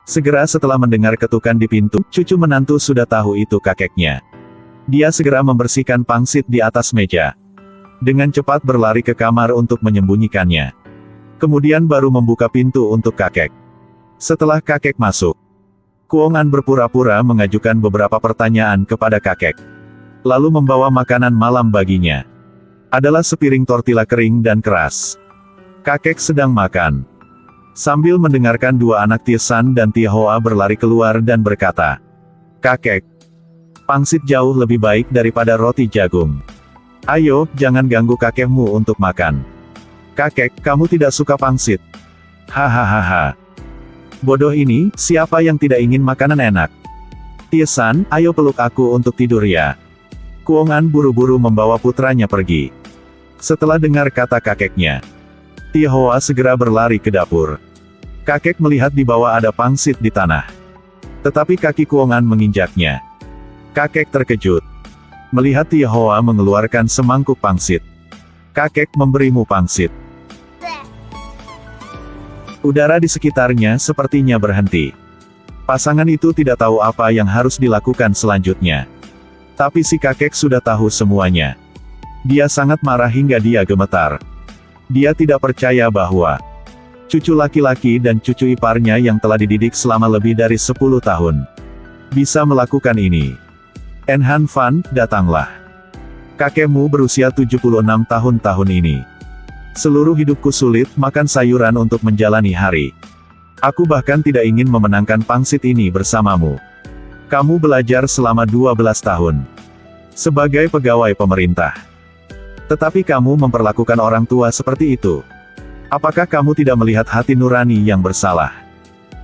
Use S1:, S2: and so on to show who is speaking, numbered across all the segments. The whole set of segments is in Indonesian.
S1: Segera setelah mendengar ketukan di pintu, cucu menantu sudah tahu itu kakeknya. Dia segera membersihkan pangsit di atas meja. Dengan cepat berlari ke kamar untuk menyembunyikannya. Kemudian baru membuka pintu untuk kakek. Setelah kakek masuk, Kuong An berpura-pura mengajukan beberapa pertanyaan kepada kakek. Lalu membawa makanan malam baginya. Adalah sepiring tortilla kering dan keras. Kakek sedang makan. Sambil mendengarkan dua anak Tie San dan Tie Hoa berlari keluar dan berkata, "Kakek, pangsit jauh lebih baik daripada roti jagung. Ayo, jangan ganggu kakekmu untuk makan." "Kakek, kamu tidak suka pangsit?" "Hahaha. Bodoh ini, siapa yang tidak ingin makanan enak? Tie San, ayo peluk aku untuk tidur ya." Kuong An buru-buru membawa putranya pergi. Setelah dengar kata kakeknya, Tie Hoa segera berlari ke dapur. Kakek melihat di bawah ada pangsit di tanah. Tetapi kaki Kuong An menginjaknya. Kakek terkejut. Melihat Tie Hoa mengeluarkan semangkuk pangsit. "Kakek memberimu pangsit." Udara di sekitarnya sepertinya berhenti. Pasangan itu tidak tahu apa yang harus dilakukan selanjutnya. Tapi si kakek sudah tahu semuanya. Dia sangat marah hingga dia gemetar. Dia tidak percaya bahwa cucu laki-laki dan cucu iparnya yang telah dididik selama lebih dari 10 tahun bisa melakukan ini. "En Han Fan, datanglah. Kakekmu berusia 76 tahun ini. Seluruh hidupku sulit makan sayuran untuk menjalani hari. Aku bahkan tidak ingin memenangkan pangsit ini bersamamu. Kamu belajar selama 12 tahun. Sebagai pegawai pemerintah. Tetapi kamu memperlakukan orang tua seperti itu. Apakah kamu tidak melihat hati nurani yang bersalah?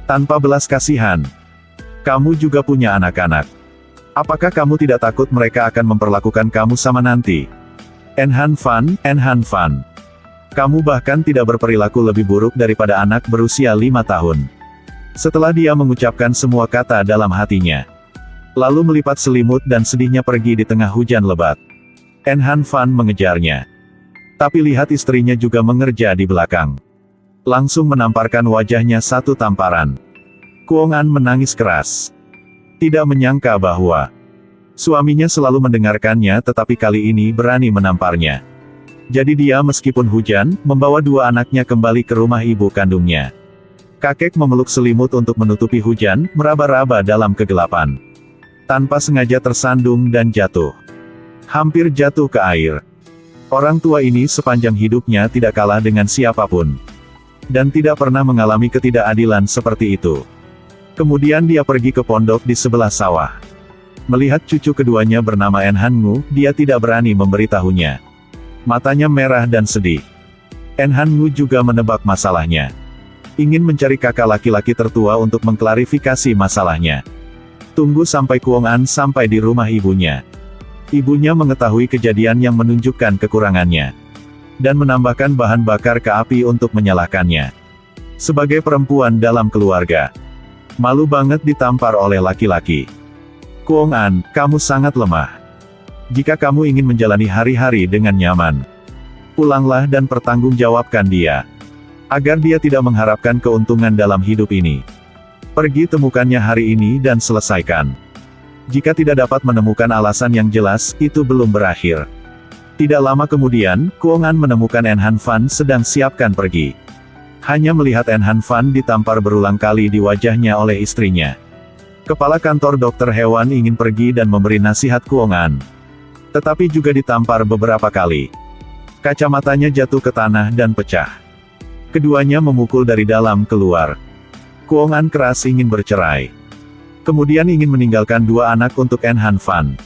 S1: Tanpa belas kasihan. Kamu juga punya anak-anak. Apakah kamu tidak takut mereka akan memperlakukan kamu sama nanti? En Han Fan. Kamu bahkan tidak berperilaku lebih buruk daripada anak berusia 5 tahun. Setelah dia mengucapkan semua kata dalam hatinya. Lalu melipat selimut dan sedihnya pergi di tengah hujan lebat. En Han Fan mengejarnya. Tapi lihat istrinya juga mengerja di belakang. Langsung menamparkan wajahnya satu tamparan. Kuong An menangis keras. Tidak menyangka bahwa suaminya selalu mendengarkannya tetapi kali ini berani menamparnya. Jadi dia meskipun hujan, membawa dua anaknya kembali ke rumah ibu kandungnya. Kakek memeluk selimut untuk menutupi hujan, meraba-raba dalam kegelapan. Tanpa sengaja tersandung dan jatuh. Hampir jatuh ke air. Orang tua ini sepanjang hidupnya tidak kalah dengan siapapun. Dan tidak pernah mengalami ketidakadilan seperti itu. Kemudian dia pergi ke pondok di sebelah sawah. Melihat cucu keduanya bernama En Han Ngu, dia tidak berani memberitahunya. Matanya merah dan sedih. En Han Ngu juga menebak masalahnya. Ingin mencari kakak laki-laki tertua untuk mengklarifikasi masalahnya. Tunggu sampai Kuong An sampai di rumah ibunya. Ibunya mengetahui kejadian yang menunjukkan kekurangannya. Dan menambahkan bahan bakar ke api untuk menyalakannya. Sebagai perempuan dalam keluarga. Malu banget ditampar oleh laki-laki. "Kuong An, kamu sangat lemah. Jika kamu ingin menjalani hari-hari dengan nyaman, pulanglah dan pertanggungjawabkan dia. Agar dia tidak mengharapkan keuntungan dalam hidup ini. Pergi temukannya hari ini dan selesaikan. Jika tidak dapat menemukan alasan yang jelas, itu belum berakhir." Tidak lama kemudian, Kuong An menemukan En Han Fan sedang siapkan pergi. Hanya melihat En Han Fan ditampar berulang kali di wajahnya oleh istrinya. Kepala kantor dokter hewan ingin pergi dan memberi nasihat Kuong An. Tetapi juga ditampar beberapa kali. Kacamatanya jatuh ke tanah dan pecah. Keduanya memukul dari dalam keluar. Kuong An keras ingin bercerai. Kemudian ingin meninggalkan dua anak untuk En Han Fan.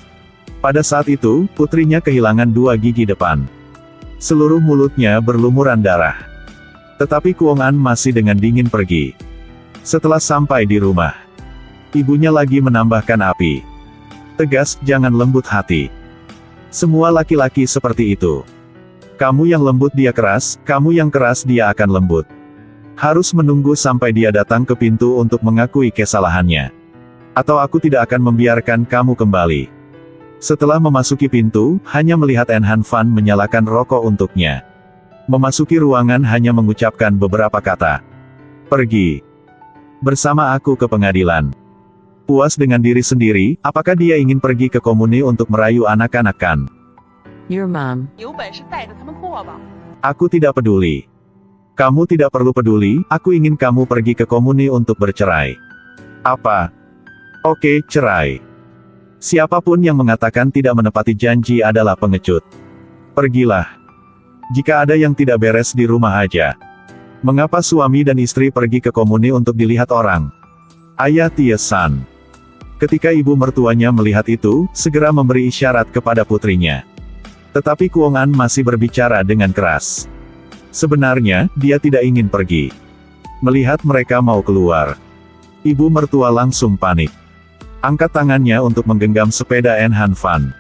S1: Pada saat itu, putrinya kehilangan dua gigi depan. Seluruh mulutnya berlumuran darah. Tetapi Kuong An masih dengan dingin pergi. Setelah sampai di rumah, ibunya lagi menambahkan api. "Tegas, jangan lembut hati. Semua laki-laki seperti itu. Kamu yang lembut dia keras, kamu yang keras dia akan lembut. Harus menunggu sampai dia datang ke pintu untuk mengakui kesalahannya. Atau aku tidak akan membiarkan kamu kembali." Setelah memasuki pintu, hanya melihat En Han Fan menyalakan rokok untuknya. Memasuki ruangan hanya mengucapkan beberapa kata. "Pergi." bersama aku ke pengadilan. Puas dengan diri sendiri, apakah dia ingin pergi ke komuni untuk merayu anak-anak kan?
S2: Your mom.
S3: 有本事带着他们过吧。
S1: Aku tidak peduli. Kamu tidak perlu peduli, aku ingin kamu pergi ke komuni untuk bercerai. Apa? Oke, cerai. Siapapun yang mengatakan tidak menepati janji adalah pengecut. Pergilah. Jika ada yang tidak beres di rumah aja. Mengapa suami dan istri pergi ke komuni untuk dilihat orang? Ayah Tiesan. Ketika ibu mertuanya melihat itu, segera memberi isyarat kepada putrinya. Tetapi Kuong An masih berbicara dengan keras. Sebenarnya, dia tidak ingin pergi. Melihat mereka mau keluar. Ibu mertua langsung panik. Angkat tangannya untuk menggenggam sepeda En Han Fan.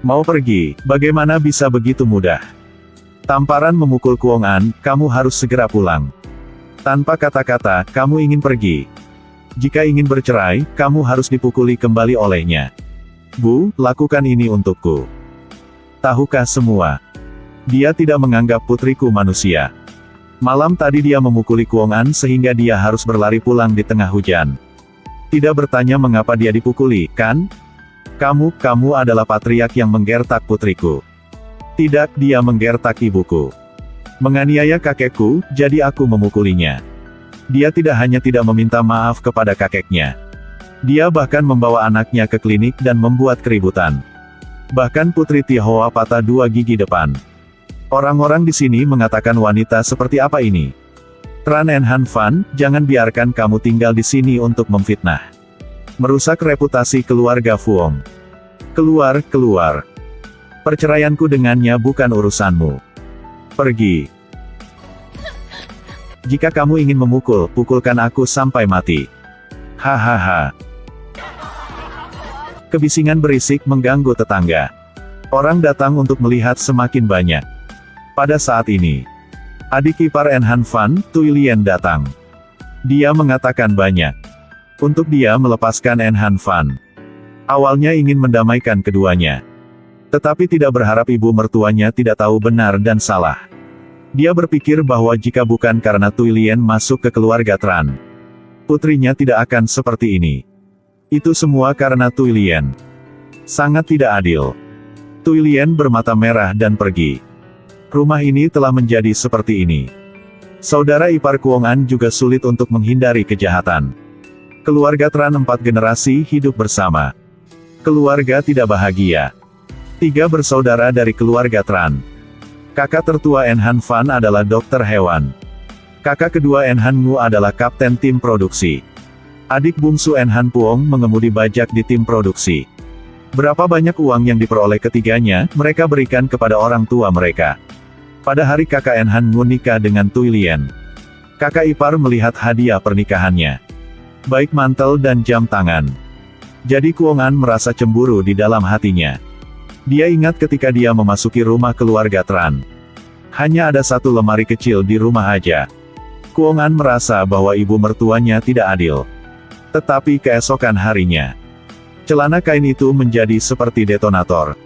S1: Mau pergi, bagaimana bisa begitu mudah? Tamparan memukul Kuong An, kamu harus segera pulang. Tanpa kata-kata, kamu ingin pergi. Jika ingin bercerai, kamu harus dipukuli kembali olehnya. Bu, lakukan ini untukku. Tahukah semua? Dia tidak menganggap putriku manusia. Malam tadi dia memukuli Kuong An sehingga dia harus berlari pulang di tengah hujan. Tidak bertanya mengapa dia dipukuli, kan? Kamu adalah patriark yang menggertak putriku. Tidak, dia menggertak ibuku. Menganiaya kakekku, jadi aku memukulinya. Dia tidak hanya tidak meminta maaf kepada kakeknya. Dia bahkan membawa anaknya ke klinik dan membuat keributan. Bahkan putri Tihoa patah 2 gigi depan. Orang-orang di sini mengatakan wanita seperti apa ini? Tran En Han Fan, jangan biarkan kamu tinggal di sini untuk memfitnah. Merusak reputasi keluarga Fuong. Keluar. Perceraianku dengannya bukan urusanmu. Pergi. Jika kamu ingin memukul, pukulkan aku sampai mati. Hahaha. Kebisingan berisik mengganggu tetangga. Orang datang untuk melihat semakin banyak. Pada saat ini, adik ipar En Han Fan, Tui Lien datang. Dia mengatakan banyak. Untuk dia melepaskan En Han Fan. Awalnya ingin mendamaikan keduanya. Tetapi tidak berharap ibu mertuanya tidak tahu benar dan salah. Dia berpikir bahwa jika bukan karena Tui Lien masuk ke keluarga Tran, putrinya tidak akan seperti ini. Itu semua karena Tui Lien. Sangat tidak adil. Tui Lien bermata merah dan pergi. Rumah ini telah menjadi seperti ini. Saudara ipar Kuong An juga sulit untuk menghindari kejahatan. Keluarga Tran 4 generasi hidup bersama. Keluarga tidak bahagia. 3 bersaudara dari keluarga Tran. Kakak tertua En Han Fan adalah dokter hewan. Kakak kedua En Han Ngu adalah kapten tim produksi. Adik bungsu En Han Puong mengemudi bajak di tim produksi. Berapa banyak uang yang diperoleh ketiganya, mereka berikan kepada orang tua mereka. Pada hari kakak En Han Ngu nikah dengan Tui Lien, kakak ipar melihat hadiah pernikahannya. Baik mantel dan jam tangan. Jadi Kuong An merasa cemburu di dalam hatinya. Dia ingat ketika dia memasuki rumah keluarga Tran. Hanya ada satu lemari kecil di rumah aja. Kuong An merasa bahwa ibu mertuanya tidak adil. Tetapi keesokan harinya, celana kain itu menjadi seperti detonator.